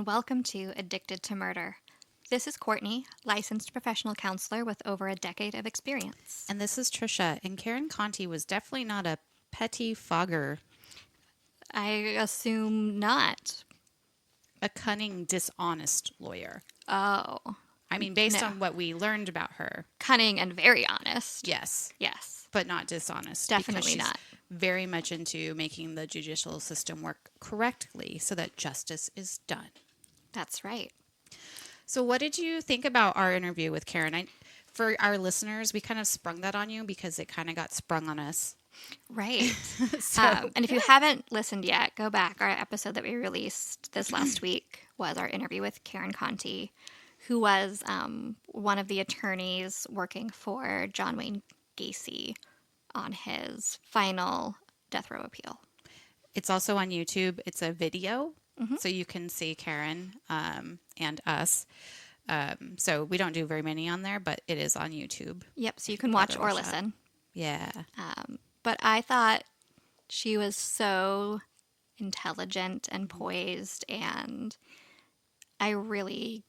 welcome to Addicted to Murder. This is Courtney, licensed professional counselor with over a decade of experience. And this is Trisha, and Karen Conti was definitely not a pettifogger. I assume not. A cunning, dishonest lawyer. Oh. I mean, based No. on what we learned about her. Cunning and very honest. Yes. Yes. But not dishonest. Definitely because she's not. very much into making the judicial system work correctly so that justice is done. That's right. So what did you think about our interview with Karen? For our listeners, we kind of sprung that on you because it kind of got sprung on us. Right. So, and if you haven't listened yet, go back. Our episode that we released this last week was our interview with Karen Conti, who was one of the attorneys working for John Wayne Gacy on his final death row appeal. it's also on YouTube. It's a video, so you can see Karen and us. So we don't do very many on there, but it is on YouTube. Yep, so you can watch Give it or a shot. listen. Yeah. But I thought she was so intelligent and poised, and I really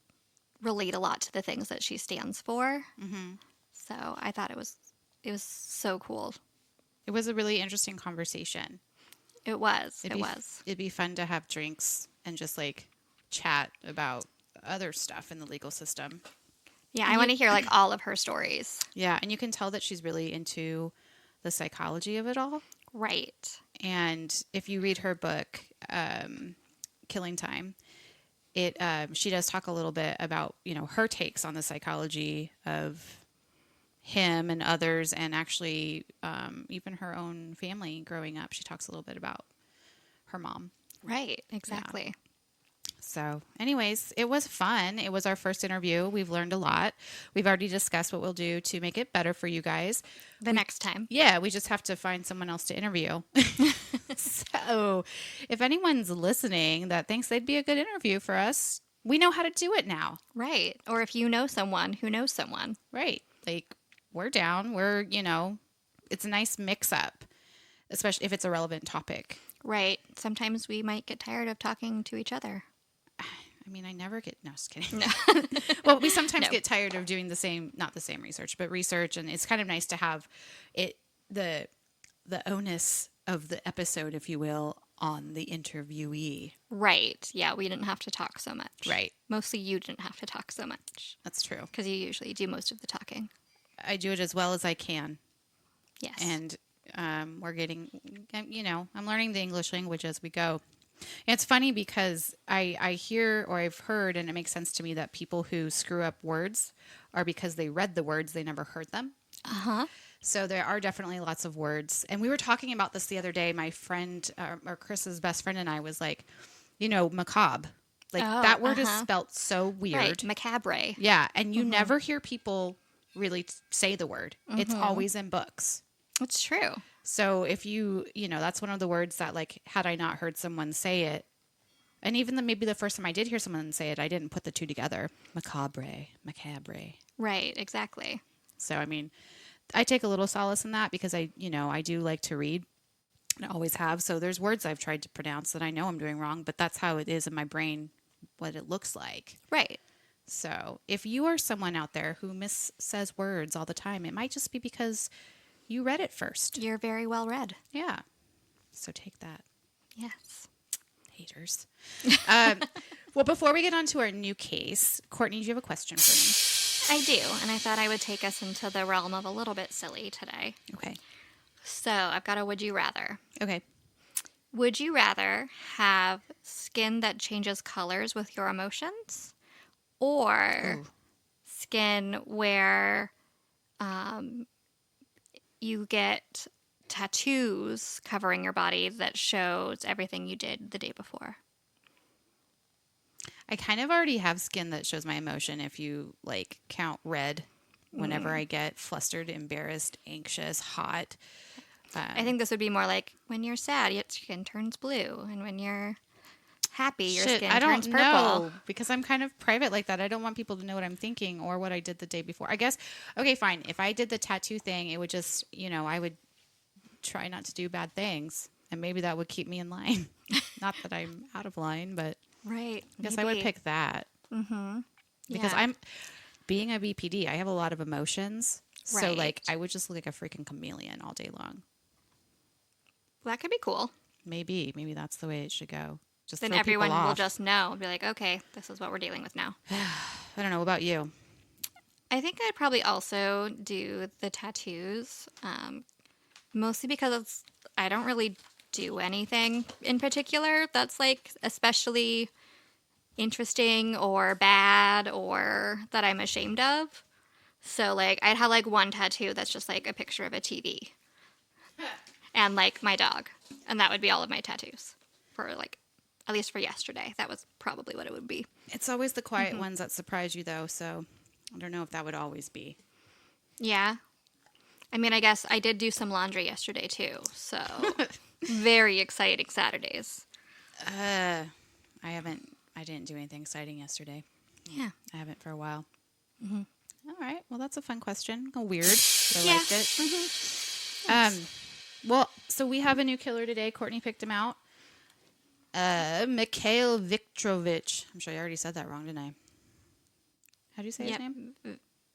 relate a lot to the things that she stands for. Mm-hmm. So I thought it was so cool. It was a really interesting conversation. It was. It'd be fun to have drinks and just like chat about other stuff in the legal system. Yeah, I want to hear like all of her stories. Yeah, and you can tell that she's really into the psychology of it all. Right. And if you read her book, Killing Time, she does talk a little bit about, her takes on the psychology of him and others, and actually even her own family growing up. She talks a little bit about her mom. Right. Exactly. Yeah. So anyways, it was fun. It was our first interview. We've learned a lot. We've already discussed what we'll do to make it better for you guys. Next time. Yeah, we just have to find someone else to interview. So if anyone's listening that thinks they'd be a good interview for us, we know how to do it now. Right. Or if you know someone who knows someone. Right. Like, we're down. It's a nice mix up, especially if it's a relevant topic. Right. Sometimes we might get tired of talking to each other. I mean, I never get, no, just kidding. No. Well, we sometimes get tired of doing not the same research, but research. And it's kind of nice to have the onus of the episode, if you will, on the interviewee. Right. Yeah, we didn't have to talk so much. Right. Mostly you didn't have to talk so much. That's true. Because you usually do most of the talking. I do it as well as I can. Yes. And we're getting, I'm learning the English language as we go. And it's funny because I hear, or I've heard, and it makes sense to me, that people who screw up words are because they read the words, they never heard them. Uh-huh. So there are definitely lots of words. And we were talking about this the other day. My friend, or Chris's best friend and I was like, macabre. Like, that word is spelt so weird. Right, macabre. Yeah, and you never hear people really say the word. It's always in books. It's true. So if that's one of the words that, like, had I not heard someone say it, and even maybe the first time I did hear someone say it, I didn't put the two together. Macabre. Right, exactly. So, I mean, I take a little solace in that because I do like to read. I always have. So there's words I've tried to pronounce that I know I'm doing wrong, but that's how it is in my brain, what it looks like. Right. So if you are someone out there who says words all the time, it might just be because you read it first. You're very well read. Yeah. So take that. Yes. Haters. Well, before we get on to our new case, Courtney, do you have a question for me? I do, and I thought I would take us into the realm of a little bit silly today. Okay. So I've got a would you rather. Okay. Would you rather have skin that changes colors with your emotions, or skin where you get tattoos covering your body that shows everything you did the day before? I kind of already have skin that shows my emotion if you, like, count red whenever I get flustered, embarrassed, anxious, hot. I think this would be more like when you're sad, your skin turns blue, and when you're happy, your skin turns purple. I don't know, because I'm kind of private like that. I don't want people to know what I'm thinking or what I did the day before. I guess, okay, fine. If I did the tattoo thing, it would just, I would try not to do bad things, and maybe that would keep me in line. Not that I'm out of line, but Right. I guess I would Maybe. pick that. Mm-hmm. Because Yeah. being a BPD, I have a lot of emotions. So, like, Right. I would just look like a freaking chameleon all day long. Well, that could be cool. Maybe that's the way it should go. Just Then throw people everyone will off. just know and be like, okay, this is what we're dealing with now. I don't know. What about you? I think I'd probably also do the tattoos, mostly because I don't really do anything in particular that's like especially interesting or bad or that I'm ashamed of. So like I'd have like one tattoo that's just like a picture of a TV and like my dog, and that would be all of my tattoos for like at least for yesterday. That was probably what it would be. It's always the quiet ones that surprise you, though. So I don't know if that would always be. Yeah. I mean, I guess I did do some laundry yesterday too. So very exciting Saturdays. I didn't do anything exciting yesterday. Yeah. I haven't for a while. All right. Well, that's a fun question. Weird. But I Yeah. liked it. Well, so we have a new killer today. Courtney picked him out. Mikhail Viktorovich. I'm sure I already said that wrong, didn't I? How do you say his Yep. name?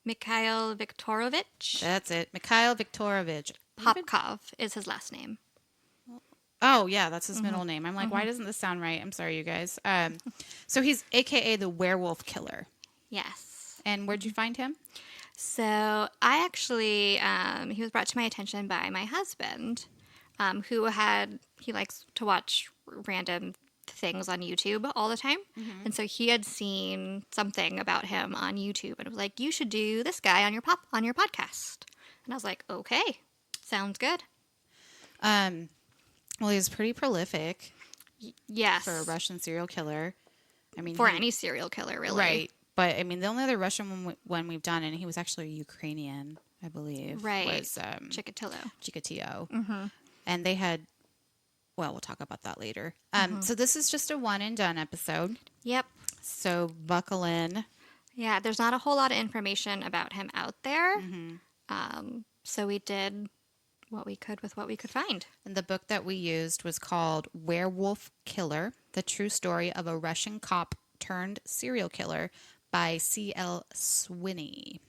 Mikhail Viktorovich. That's it. Mikhail Viktorovich. Popkov is his last name. Oh, yeah, that's his middle name. I'm like, why doesn't this sound right? I'm sorry, you guys. So he's AKA the Werewolf Killer. Yes. And where'd you find him? So I actually, he was brought to my attention by my husband, he likes to watch random things on YouTube all the time. And so he had seen something about him on YouTube and was like, you should do this guy on your podcast. And I was like, okay, sounds good. Well, he's pretty prolific Yes. for a Russian serial killer. I mean, For any serial killer, really. right. But I mean, the only other Russian one we've done, and he was actually Ukrainian, I believe, Right. was Chikatilo. And they had, well, we'll talk about that later. So this is just a one and done episode. Yep. So buckle in. Yeah, there's not a whole lot of information about him out there. So we did what we could with what we could find. And the book that we used was called Werewolf Killer, The True Story of a Russian Cop Turned Serial Killer by C.L. Swinney.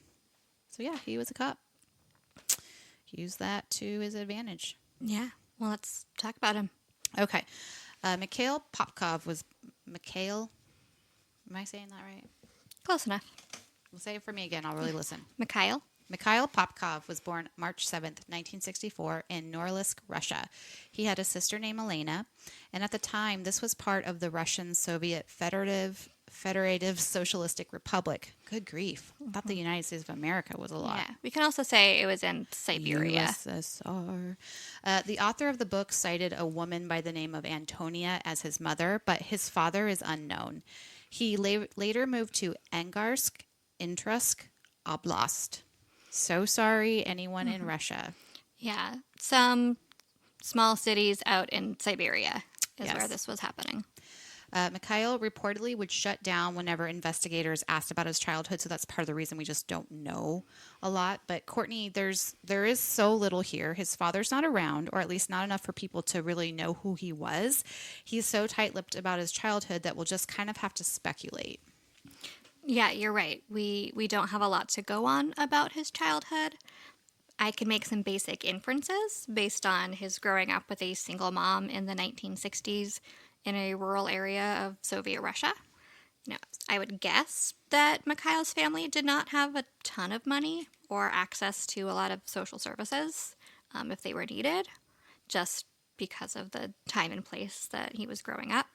So yeah, he was a cop. He used that to his advantage. Yeah. Well, let's talk about him. Okay. Mikhail Popkov was... Mikhail? Am I saying that right? Close enough. Well, say it for me again. I'll really listen. Mikhail. Mikhail Popkov was born March 7th, 1964 in Norilsk, Russia. He had a sister named Elena, and at the time, this was part of the Russian Soviet Federative Socialistic Republic. Good grief. I thought the United States of America was a lot. Yeah. We can also say it was in Siberia. USSR. The author of the book cited a woman by the name of Antonia as his mother, but his father is unknown. He later moved to Angarsk, Intrusk, Oblast. So sorry, anyone in Russia. Yeah. Some small cities out in Siberia is Yes. where this was happening. Mikhail reportedly would shut down whenever investigators asked about his childhood, so that's part of the reason we just don't know a lot. But Courtney, there is so little here. His father's not around, or at least not enough for people to really know who he was. He's so tight-lipped about his childhood that we'll just kind of have to speculate. Yeah, you're right. We don't have a lot to go on about his childhood. I can make some basic inferences based on his growing up with a single mom in the 1960s in a rural area of Soviet Russia. Now, I would guess that Mikhail's family did not have a ton of money or access to a lot of social services if they were needed, just because of the time and place that he was growing up.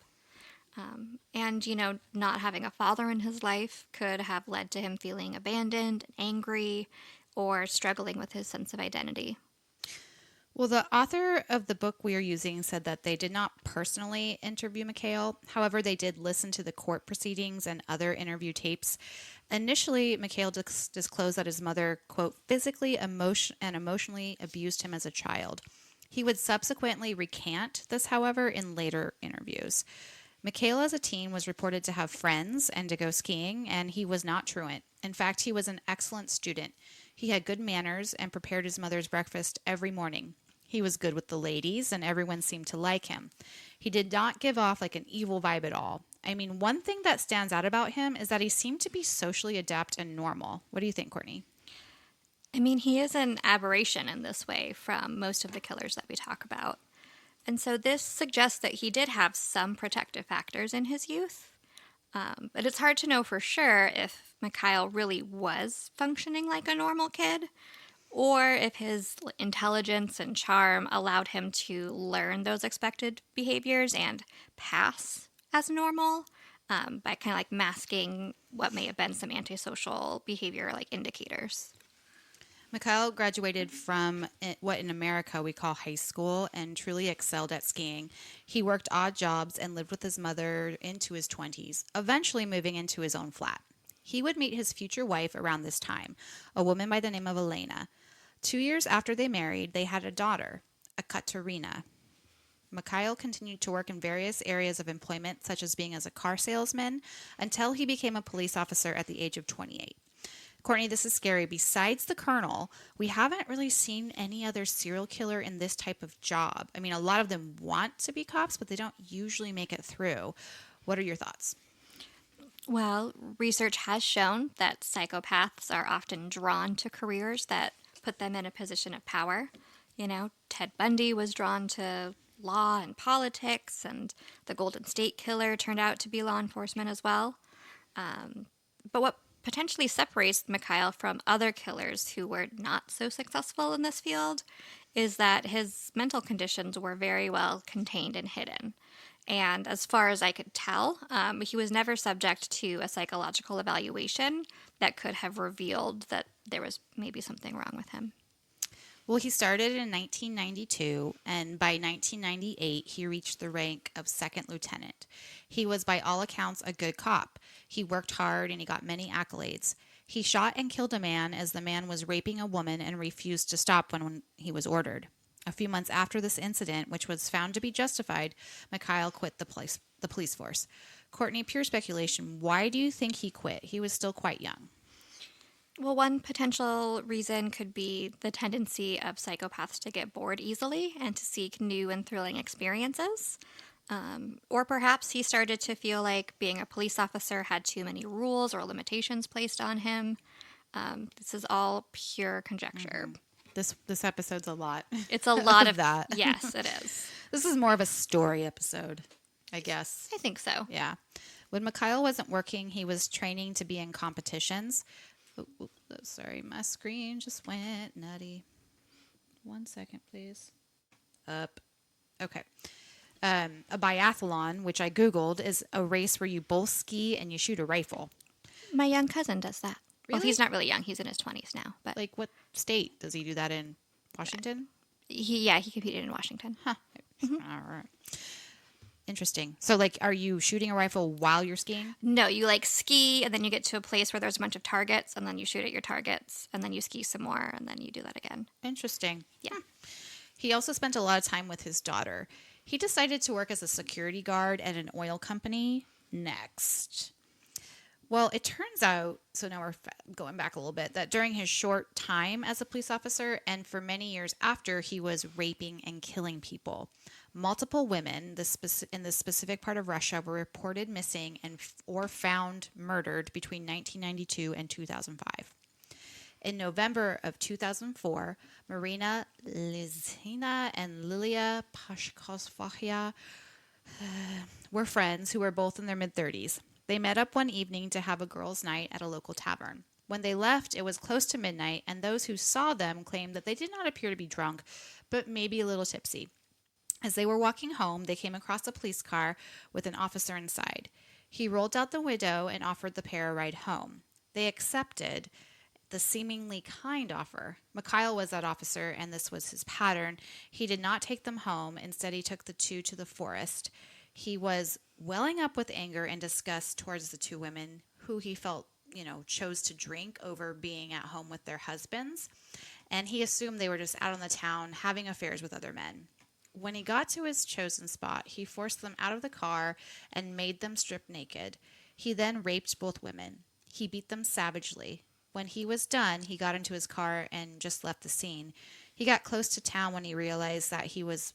And, not having a father in his life could have led to him feeling abandoned and angry or struggling with his sense of identity. Well, the author of the book we are using said that they did not personally interview Mikhail. However, they did listen to the court proceedings and other interview tapes. Initially, Mikhail disclosed that his mother, quote, physically and emotionally abused him as a child. He would subsequently recant this, however, in later interviews. Mikhail as a teen was reported to have friends and to go skiing, and he was not truant. In fact, he was an excellent student. He had good manners and prepared his mother's breakfast every morning. He was good with the ladies, and everyone seemed to like him. He did not give off like an evil vibe at all. I mean, one thing that stands out about him is that he seemed to be socially adept and normal. What do you think, Courtney? I mean, he is an aberration in this way from most of the killers that we talk about. And so this suggests that he did have some protective factors in his youth. But it's hard to know for sure if Mikhail really was functioning like a normal kid, or if his intelligence and charm allowed him to learn those expected behaviors and pass as normal, by kind of like masking what may have been some antisocial behavior like indicators. Mikhail graduated from what in America we call high school and truly excelled at skiing. He worked odd jobs and lived with his mother into his 20s, eventually moving into his own flat. He would meet his future wife around this time, a woman by the name of Elena. 2 years after they married, they had a daughter, Ekaterina. Mikhail continued to work in various areas of employment, such as being as a car salesman, until he became a police officer at the age of 28. Courtney, this is scary. Besides the colonel, we haven't really seen any other serial killer in this type of job. I mean, a lot of them want to be cops, but they don't usually make it through. What are your thoughts? Well, research has shown that psychopaths are often drawn to careers that put them in a position of power. You know, Ted Bundy was drawn to law and politics, and the Golden State Killer turned out to be law enforcement as well. But what potentially separates Mikhail from other killers who were not so successful in this field is that his mental conditions were very well contained and hidden. And as far as I could tell, he was never subject to a psychological evaluation that could have revealed that there was maybe something wrong with him. Well, he started in 1992, and by 1998, he reached the rank of second lieutenant. He was, by all accounts, a good cop. He worked hard, and he got many accolades. He shot and killed a man as the man was raping a woman and refused to stop when he was ordered. A few months after this incident, which was found to be justified, Mikhail quit the police force. Courtney, pure speculation, why do you think he quit? He was still quite young. Well, one potential reason could be the tendency of psychopaths to get bored easily and to seek new and thrilling experiences. Or perhaps he started to feel like being a police officer had too many rules or limitations placed on him. This is all pure conjecture. Mm-hmm. This episode's a lot. It's a lot of that. Yes, it is. This is more of a story episode, I guess. I think so. Yeah. When Mikhail wasn't working, he was training to be in competitions. Sorry, my screen just went nutty. 1 second, please. Up. Okay. A biathlon, which I Googled, is a race where you both ski and you shoot a rifle. My young cousin does that. Really? Well, he's not really young. He's in his 20s now. But Like, what state does he do that in? Washington? he competed in Washington. Huh. Mm-hmm. All right. Interesting. So, like, are you shooting a rifle while you're skiing? No, you like ski and then you get to a place where there's a bunch of targets and then you shoot at your targets and then you ski some more and then you do that again. Interesting. Yeah. He also spent a lot of time with his daughter. He decided to work as a security guard at an oil company next. Well, it turns out, so now we're going back a little bit, that during his short time as a police officer and for many years after, he was raping and killing people. Multiple women in this specific part of Russia were reported missing or found murdered between 1992 and 2005. In November of 2004, Marina Lizina and Lilia Pashkovskaya were friends who were both in their mid-30s. They met up one evening to have a girls' night at a local tavern. When they left, it was close to midnight, and those who saw them claimed that they did not appear to be drunk, but maybe a little tipsy. As they were walking home, they came across a police car with an officer inside. He rolled out the window and offered the pair a ride home. They accepted the seemingly kind offer. Mikhail was that officer, and this was his pattern. He did not take them home. Instead, he took the two to the forest. He was welling up with anger and disgust towards the two women who he felt, chose to drink over being at home with their husbands. And he assumed they were just out on the town having affairs with other men. When he got to his chosen spot, he forced them out of the car and made them strip naked. He then raped both women. He beat them savagely. When he was done, he got into his car and just left the scene. He got close to town when he realized that he was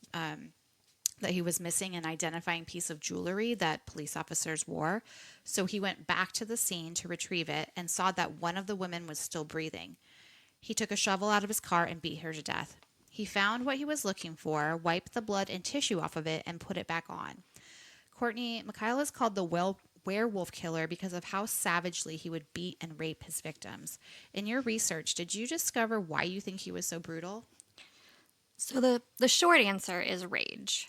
that he was missing an identifying piece of jewelry that police officers wore. So he went back to the scene to retrieve it and saw that one of the women was still breathing. He took a shovel out of his car and beat her to death. He found what he was looking for, wiped the blood and tissue off of it, and put it back on. Courtney, Mikhail is called the werewolf killer because of how savagely he would beat and rape his victims. In your research, did you discover why you think he was so brutal? So the short answer is rage.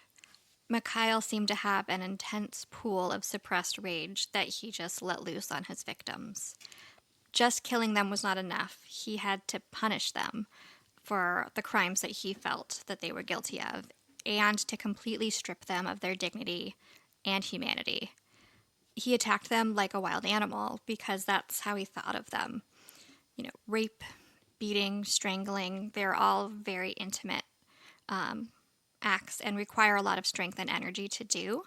Mikhail seemed to have an intense pool of suppressed rage that he just let loose on his victims. Just killing them was not enough. He had to punish them for the crimes that he felt that they were guilty of, and to completely strip them of their dignity and humanity. He attacked them like a wild animal because that's how he thought of them. Rape, beating, strangling, they're all very intimate acts and require a lot of strength and energy to do.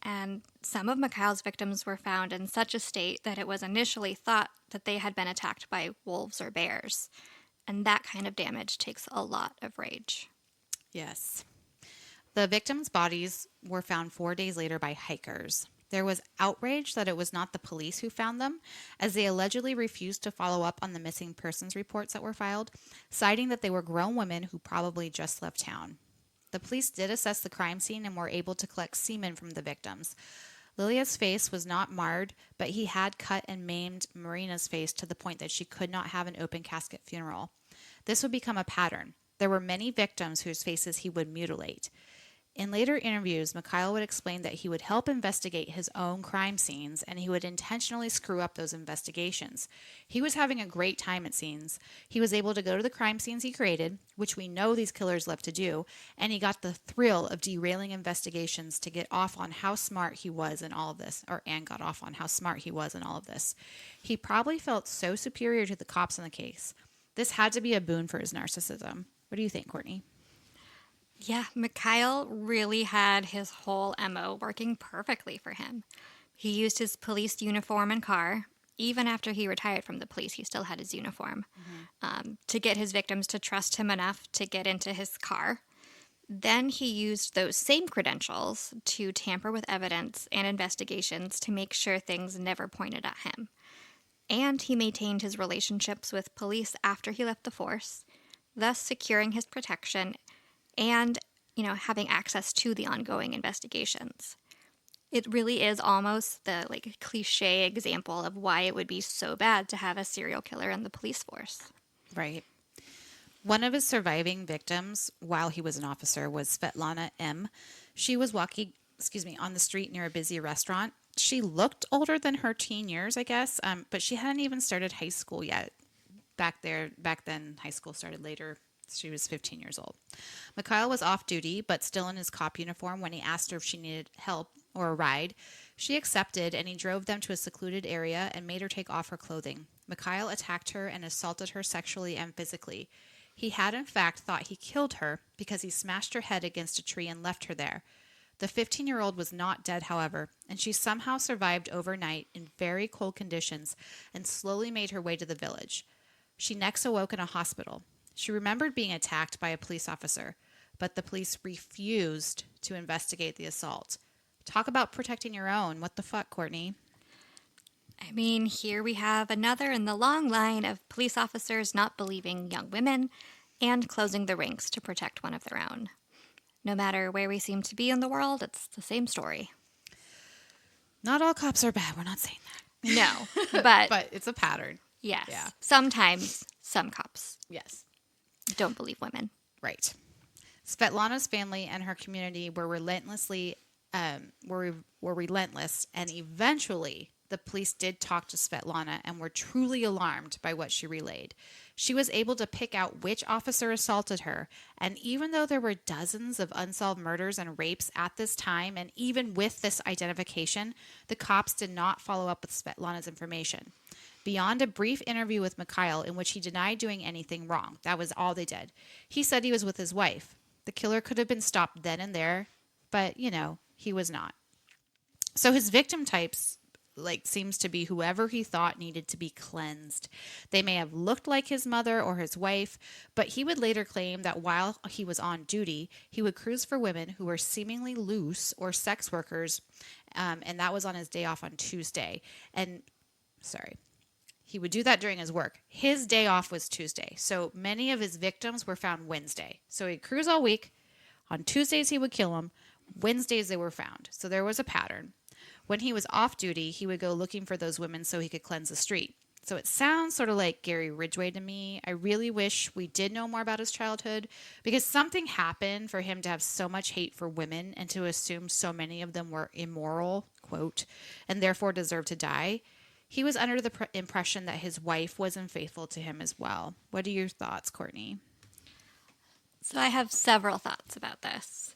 And some of Mikhail's victims were found in such a state that it was initially thought that they had been attacked by wolves or bears. And that kind of damage takes a lot of rage. Yes. The victims' bodies were found 4 days later by hikers. There was outrage that it was not the police who found them, as they allegedly refused to follow up on the missing persons reports that were filed, citing that they were grown women who probably just left town. The police did assess the crime scene and were able to collect semen from the victims. Lilia's face was not marred, but he had cut and maimed Marina's face to the point that she could not have an open casket funeral. This would become a pattern. There were many victims whose faces he would mutilate. In later interviews, Mikhail would explain that he would help investigate his own crime scenes, and he would intentionally screw up those investigations. He was having a great time at scenes. He was able to go to the crime scenes he created, which we know these killers love to do, and he got the thrill of derailing investigations to get off on how smart he was in all of this, and got off on how smart he was in all of this. He probably felt so superior to the cops in the case. This had to be a boon for his narcissism. What do you think, Courtney? Yeah, Mikhail really had his whole MO working perfectly for him. He used his police uniform and car. Even after he retired from the police, he still had his uniform to get his victims to trust him enough to get into his car. Then he used those same credentials to tamper with evidence and investigations to make sure things never pointed at him. And he maintained his relationships with police after he left the force, thus securing his protection and, having access to the ongoing investigations. It really is almost the cliche example of why it would be so bad to have a serial killer in the police force. Right. One of his surviving victims while he was an officer was Svetlana M. She was walking, on the street near a busy restaurant. She looked older than her teen years, I guess, but she hadn't even started high school yet. Back then, high school started later. She was 15 years old. Mikhail was off duty, but still in his cop uniform when he asked her if she needed help or a ride. She accepted, and he drove them to a secluded area and made her take off her clothing. Mikhail attacked her and assaulted her sexually and physically. He had, in fact, thought he killed her because he smashed her head against a tree and left her there. The 15-year-old was not dead, however, and she somehow survived overnight in very cold conditions and slowly made her way to the village. She next awoke in a hospital. She remembered being attacked by a police officer, but the police refused to investigate the assault. Talk about protecting your own. What the fuck, Courtney? I mean, here we have another in the long line of police officers not believing young women and closing the ranks to protect one of their own. No matter where we seem to be in the world, it's the same story. Not all cops are bad. We're not saying that. No, but... but it's a pattern. Yes. Yeah. Sometimes some cops Yes. don't believe women. Right. Svetlana's family and her community were relentless, and eventually the police did talk to Svetlana and were truly alarmed by what she relayed. She was able to pick out which officer assaulted her, and even though there were dozens of unsolved murders and rapes at this time, and even with this identification, the cops did not follow up with Svetlana's information. Beyond a brief interview with Mikhail in which he denied doing anything wrong. That was all they did. He said he was with his wife. The killer could have been stopped then and there, but, he was not. So his victim types, seems to be whoever he thought needed to be cleansed. They may have looked like his mother or his wife, but he would later claim that while he was on duty, he would cruise for women who were seemingly loose or sex workers, and that was on his day off on Tuesday. And, sorry. He would do that during his work. His day off was Tuesday. So many of his victims were found Wednesday. So he'd cruise all week. On Tuesdays, he would kill them. Wednesdays, they were found. So there was a pattern. When he was off duty, he would go looking for those women so he could cleanse the street. So it sounds sort of like Gary Ridgway to me. I really wish we did know more about his childhood because something happened for him to have so much hate for women and to assume so many of them were immoral, quote, and therefore deserved to die. He was under the impression that his wife was unfaithful to him as well. What are your thoughts, Courtney? So I have several thoughts about this.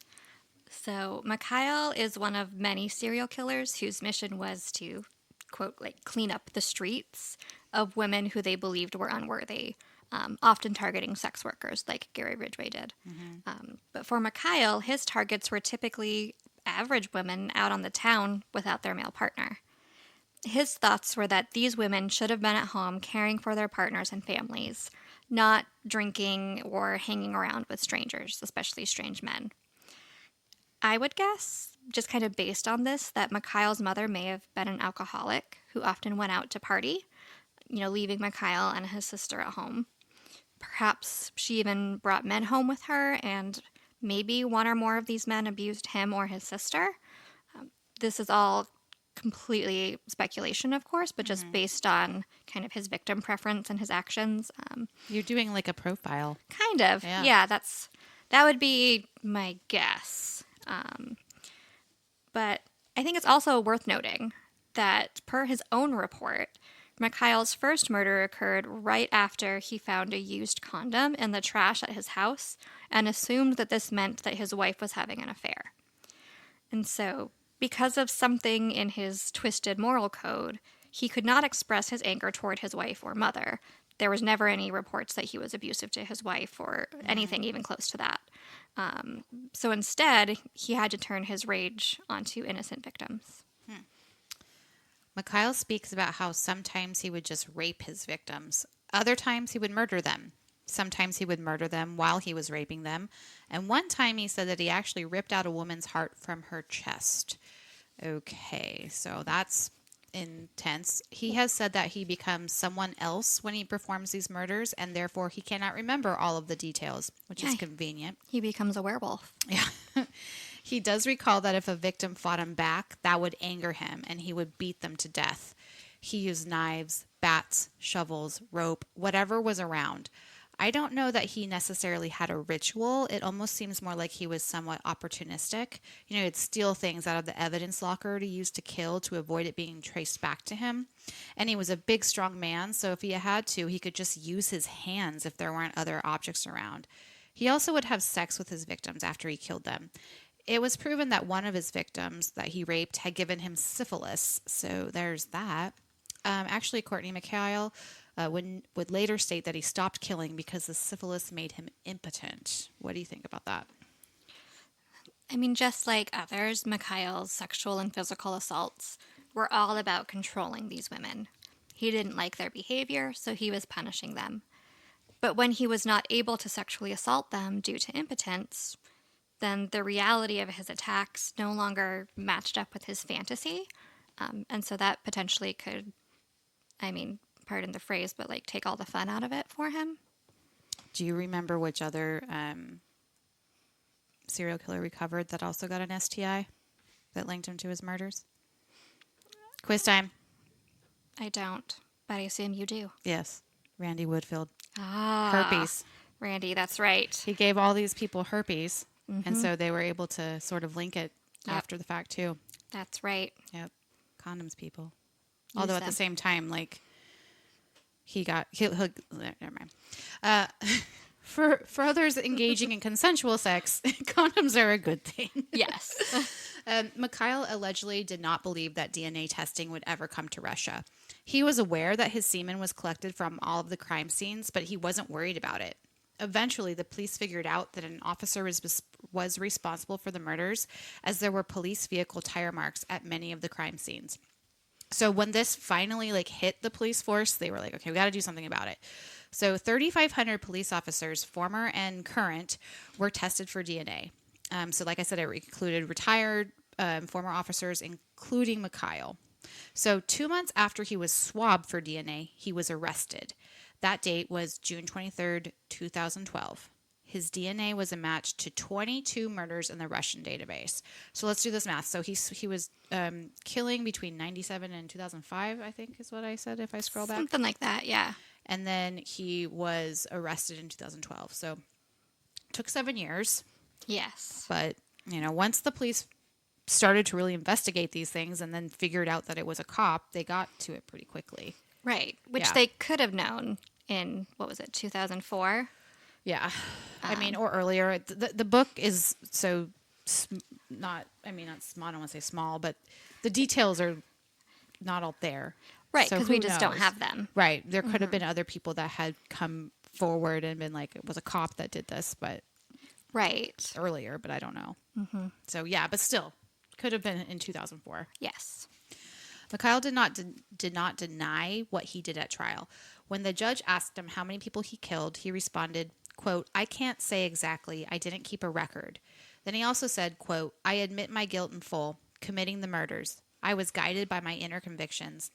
So Mikhail is one of many serial killers whose mission was to, quote, like clean up the streets of women who they believed were unworthy, often targeting sex workers like Gary Ridgway did. But for Mikhail, his targets were typically average women out on the town without their male partner. His thoughts were that these women should have been at home caring for their partners and families, not drinking or hanging around with strangers, especially strange men. I would guess, just kind of based on this, that Mikhail's mother may have been an alcoholic who often went out to party, leaving Mikhail and his sister at home. Perhaps she even brought men home with her, and maybe one or more of these men abused him or his sister. This is all completely speculation, of course, but just based on kind of his victim preference and his actions. You're doing like a profile. Kind of. Yeah, that would be my guess. But I think it's also worth noting that per his own report, Mikhail's first murder occurred right after he found a used condom in the trash at his house and assumed that this meant that his wife was having an affair. And so, because of something in his twisted moral code, he could not express his anger toward his wife or mother. There was never any reports that he was abusive to his wife or anything even close to that. So instead, he had to turn his rage onto innocent victims. Mikhail speaks about how sometimes he would just rape his victims. Other times he would murder them. Sometimes he would murder them while he was raping them. And one time he said that he actually ripped out a woman's heart from her chest. Okay, so that's intense. He has said that he becomes someone else when he performs these murders, and therefore he cannot remember all of the details, which is convenient. He becomes a werewolf. Yeah. He does recall that if a victim fought him back, that would anger him, and he would beat them to death. He used knives, bats, shovels, rope, whatever was around. I don't know that he necessarily had a ritual. It almost seems more like he was somewhat opportunistic. He'd steal things out of the evidence locker to use to kill to avoid it being traced back to him. And he was a big, strong man, so if he had to, he could just use his hands if there weren't other objects around. He also would have sex with his victims after he killed them. It was proven that one of his victims that he raped had given him syphilis, so there's that. Actually, Courtney, Mikhail would later state that he stopped killing because the syphilis made him impotent. What do you think about that? I mean, just like others, Mikhail's sexual and physical assaults were all about controlling these women. He didn't like their behavior, so he was punishing them. But when he was not able to sexually assault them due to impotence, then the reality of his attacks no longer matched up with his fantasy. And so that potentially could, pardon the phrase, but like take all the fun out of it for him. Do you remember which other serial killer recovered that also got an STI that linked him to his murders? Quiz time. I don't, but I assume you do. Yes. Randy Woodfield. Herpes. Randy, that's right. He gave all these people herpes, and so they were able to sort of link it after the fact, too. That's right. Yep. Condoms, people. Although at the same time, like, he'll never mind. For others engaging in consensual sex, condoms are a good thing. Yes. Mikhail allegedly did not believe that DNA testing would ever come to Russia. He was aware that his semen was collected from all of the crime scenes, but he wasn't worried about it. Eventually, the police figured out that an officer was responsible for the murders, as there were police vehicle tire marks at many of the crime scenes. So when this finally like hit the police force, they were like, okay, we got to do something about it. So 3,500 police officers, former and current, were tested for DNA. So like I said, it included retired former officers, including Mikhail. So 2 months after he was swabbed for DNA, he was arrested. That date was June 23rd, 2012. His DNA was a match to 22 murders in the Russian database. So let's do this math. So he was killing between 97 and 2005, I think is what I said if I scroll back. Something like that, yeah. And then he was arrested in 2012. So it took 7 years. Yes. But, once the police started to really investigate these things and then figured out that it was a cop, they got to it pretty quickly. Right. Which they could have known in, 2004? Yeah. Or earlier. The book is so not small, I don't want to say small, but the details are not all there. Right, So because we just don't have them. Right. There could have been other people that had come forward and been like, it was a cop that did this, but right earlier, but I don't know. Mm-hmm. So yeah, but still could have been in 2004. Yes. Mikhail did not deny what he did at trial. When the judge asked him how many people he killed, he responded, quote, "I can't say exactly. I didn't keep a record." Then he also said, quote, "I admit my guilt in full, committing the murders. I was guided by my inner convictions,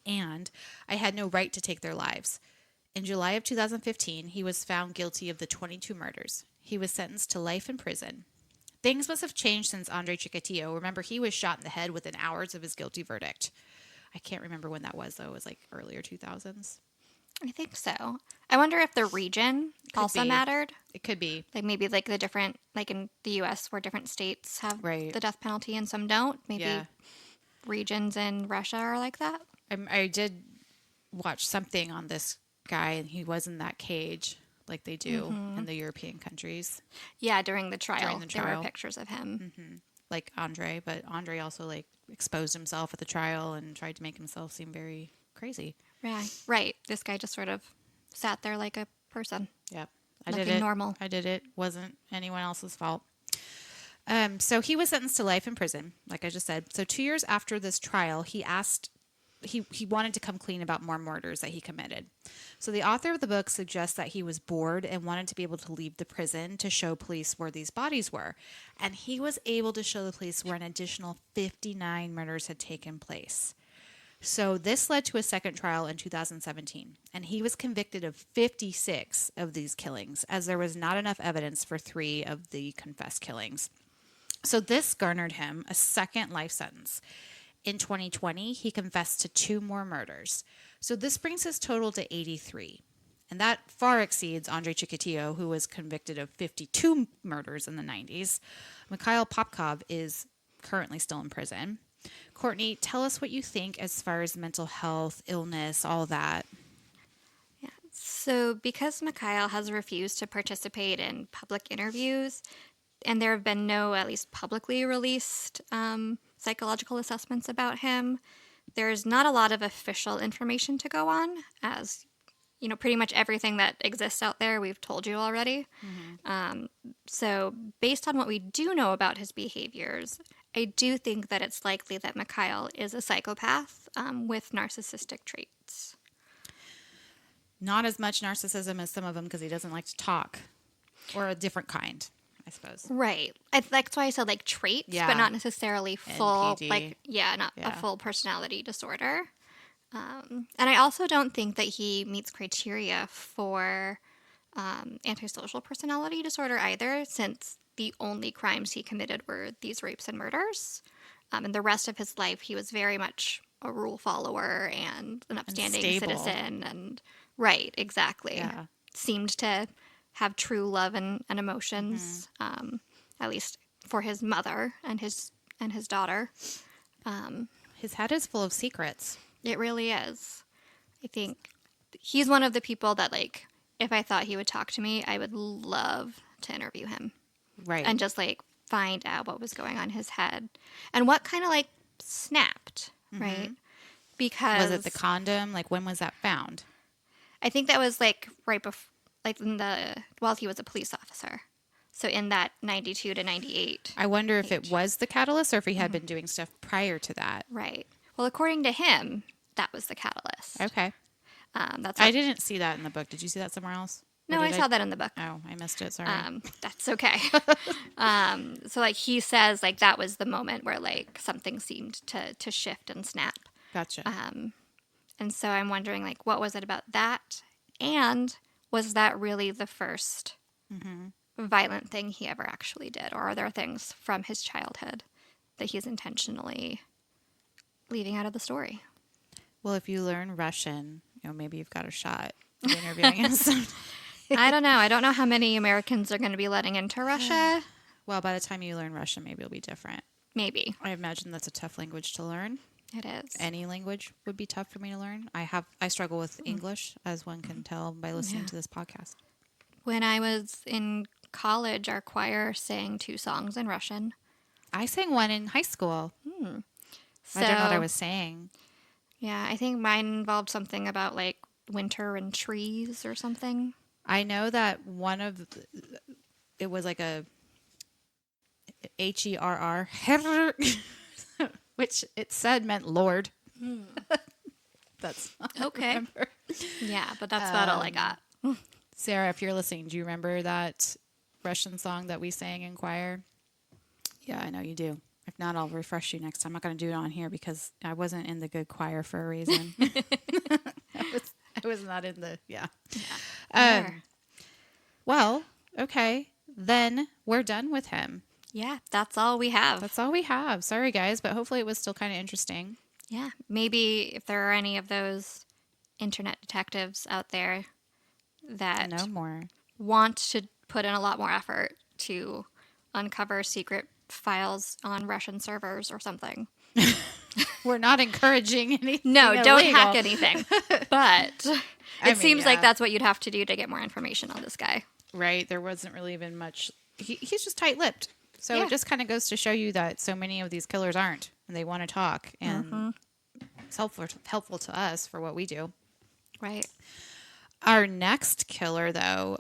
and I had no right to take their lives." In July of 2015, he was found guilty of the 22 murders. He was sentenced to life in prison. Things must have changed since Andrei Chikatilo. Remember, he was shot in the head within hours of his guilty verdict. I can't remember when that was, though. It was like earlier 2000s. I think so. I wonder if the region also mattered. It could be. Like maybe like the different, like in the U.S. where different states have the death penalty and some don't. Maybe regions in Russia are like that. I did watch something on this guy, and he was in that cage like they do in the European countries. Yeah, during the trial. There were pictures of him. Mm-hmm. Like Andre, but Andre also like exposed himself at the trial and tried to make himself seem very crazy. Right. This guy just sort of sat there like a person. Yep. Normal. I did it. Wasn't anyone else's fault. So he was sentenced to life in prison, like I just said. So 2 years after this trial, he wanted to come clean about more murders that he committed. So the author of the book suggests that he was bored and wanted to be able to leave the prison to show police where these bodies were. And he was able to show the police where an additional 59 murders had taken place. So this led to a second trial in 2017, and he was convicted of 56 of these killings, as there was not enough evidence for 3 of the confessed killings. So this garnered him a second life sentence. In 2020, he confessed to 2 more murders. So this brings his total to 83. And that far exceeds Andrei Chikatilo, who was convicted of 52 murders in the 90s. Mikhail Popkov is currently still in prison. Courtney, tell us what you think as far as mental health, illness, all that. Yeah. So because Mikhail has refused to participate in public interviews, and there have been no, at least publicly released, psychological assessments about him, there's not a lot of official information to go on, as pretty much everything that exists out there we've told you already. Mm-hmm. So based on what we do know about his behaviors, I do think that it's likely that Mikhail is a psychopath with narcissistic traits. Not as much narcissism as some of them, because he doesn't like to talk, or a different kind, I suppose. Right. That's why I said traits, but not necessarily full, NPD. A full personality disorder. And I also don't think that he meets criteria for antisocial personality disorder either, since the only crimes he committed were these rapes and murders. And the rest of his life, he was very much a rule follower and an upstanding citizen. And right, exactly. Yeah. Seemed to have true love and emotions, at least for his mother and his daughter. His head is full of secrets. It really is. I think he's one of the people that, if I thought he would talk to me, I would love to interview him. Right. And just, find out what was going on in his head. And what kind of, snapped, right? Because... Was it the condom? When was that found? I think that was, right before... while he was a police officer. So in that 92 to 98. I wonder if it was the catalyst or if he had been doing stuff prior to that. Right. Well, according to him, that was the catalyst. Okay. That's I didn't see that in the book. Did you see that somewhere else? No, I saw that in the book. Oh, I missed it. Sorry. That's okay. So like he says like that was the moment where like something seemed to shift and snap. Gotcha. And so I'm wondering like what was it about that? And was that really the first violent thing he ever actually did? Or are there things from his childhood that he's intentionally leaving out of the story? Well, if you learn Russian, maybe you've got a shot at interviewing him someday. I don't know. I don't know how many Americans are going to be letting into Russia. Well, by the time you learn Russian, maybe it'll be different. Maybe. I imagine that's a tough language to learn. It is. Any language would be tough for me to learn. I struggle with English, as one can tell by listening to this podcast. When I was in college, our choir sang 2 songs in Russian. I sang one in high school. So, I don't know what I was saying. Yeah, I think mine involved something about like winter and trees or something. I know that it was like a HERR, which it said meant Lord. That's okay. Yeah, but that's about all I got. Sarah, if you're listening, do you remember that Russian song that we sang in choir? Yeah, I know you do. If not, I'll refresh you next time. I'm not going to do it on here because I wasn't in the good choir for a reason. I was not in the, yeah. Well, okay. Then we're done with him. Yeah, that's all we have. That's all we have. Sorry, guys, but hopefully it was still kind of interesting. Yeah, maybe if there are any of those internet detectives out there that No more. want to put in a lot more effort to uncover secret files on Russian servers or something. We're not encouraging anything. No, don't illegal. hack anything. But it seems yeah. like that's what you'd have to do to get more information on this guy. Right. There wasn't really even much. He's just tight-lipped. So Yeah. it just kind of goes to show you that so many of these killers aren't. And they want to talk. And it's helpful to us for what we do. Right. Our next killer, though,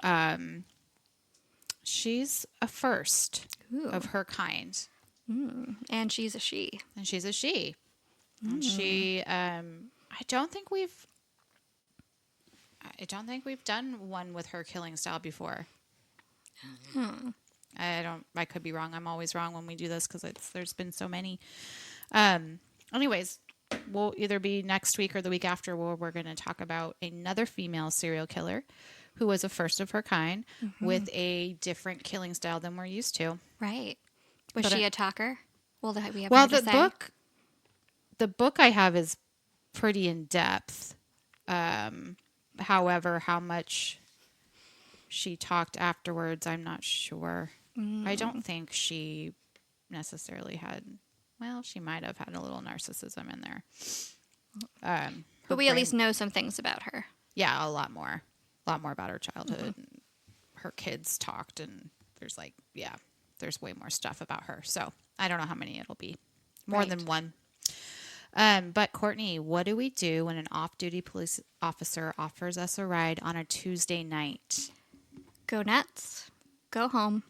she's a first of her kind. And she's a she. And she's a she. And she, I don't think we've done one with her killing style before. I could be wrong. I'm always wrong when we do this because there's been so many. Anyways, we'll either be next week or the week after where we're going to talk about another female serial killer who was a first of her kind with a different killing style than we're used to. Right. Was she a talker? Well, we have Well, more to say. the book I have is pretty in depth. However, how much she talked afterwards, I'm not sure. I don't think she necessarily had. Well, she might have had a little narcissism in there. But we at least know some things about her. Yeah, a lot more about her childhood. And her kids talked, and there's there's way more stuff about her. So I don't know how many it'll be. More than one. But Courtney, what do we do when an off-duty police officer offers us a ride on a Tuesday night? Go nuts, go home,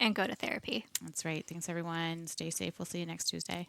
and go to therapy. That's right. Thanks, everyone. Stay safe. We'll see you next Tuesday.